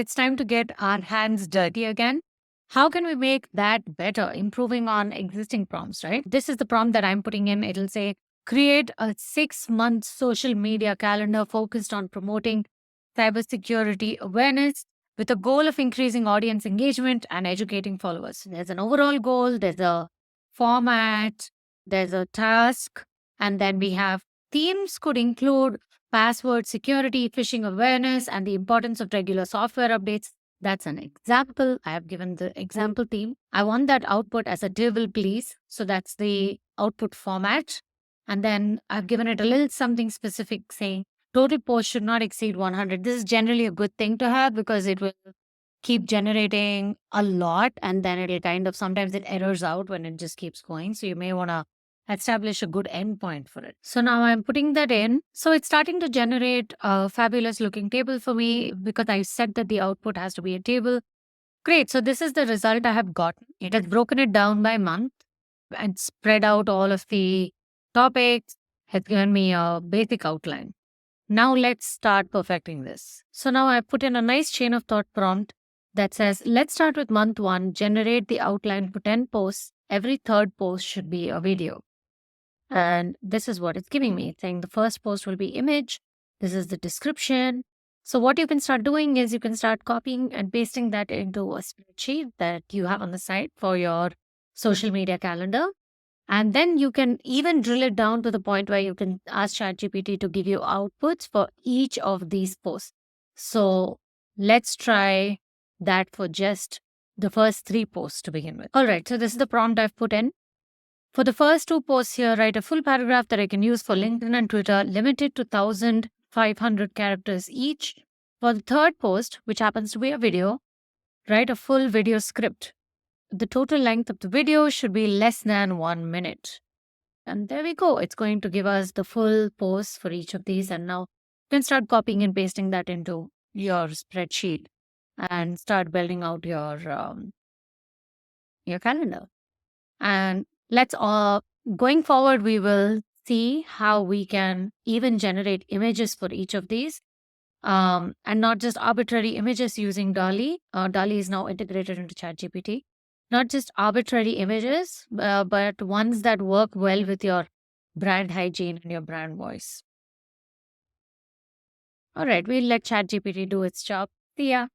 It's time to get our hands dirty again. How can we make that better? Improving on existing prompts, right? This is the prompt that I'm putting in. It'll say, create a 6-month social media calendar focused on promoting cybersecurity awareness with a goal of increasing audience engagement and educating followers. There's an overall goal, there's a format, there's a task, and then we have themes could include password security, phishing awareness, and the importance of regular software updates. That's an example. I have given the example theme. I want that output as a table, please. So that's the output format. And then I've given it a little something specific saying total post should not exceed 100. This is generally a good thing to have because it will keep generating a lot and then it'll kind of sometimes it errors out when it just keeps going. So you may want to establish a good endpoint for it. So now I'm putting that in. So it's starting to generate a fabulous looking table for me because I said that the output has to be a table. Great. So this is the result I have gotten. It has broken it down by month and spread out all of the topics, has given me a basic outline. Now let's start perfecting this. So now I put in a nice chain of thought prompt that says, let's start with month 1, generate the outline for 10 posts. Every third post should be a video. And this is what it's giving me. It's saying the first post will be image. This is the description. So what you can start doing is you can start copying and pasting that into a spreadsheet that you have on the site for your social media calendar. And then you can even drill it down to the point where you can ask ChatGPT to give you outputs for each of these posts. So let's try that for just the first 3 posts to begin with. All right, so this is the prompt I've put in. For the first 2 posts here, write a full paragraph that I can use for LinkedIn and Twitter, limited to 1,500 characters each. For the third post, which happens to be a video, write a full video script. The total length of the video should be less than 1 minute. And there we go. It's going to give us the full post for each of these. And now you can start copying and pasting that into your spreadsheet and start building out your calendar. And let's going forward, we will see how we can even generate images for each of these. And not just arbitrary images using DALL-E. DALL-E is now integrated into ChatGPT. Not just arbitrary images, but ones that work well with your brand hygiene and your brand voice. All right, we'll let ChatGPT do its job. See ya.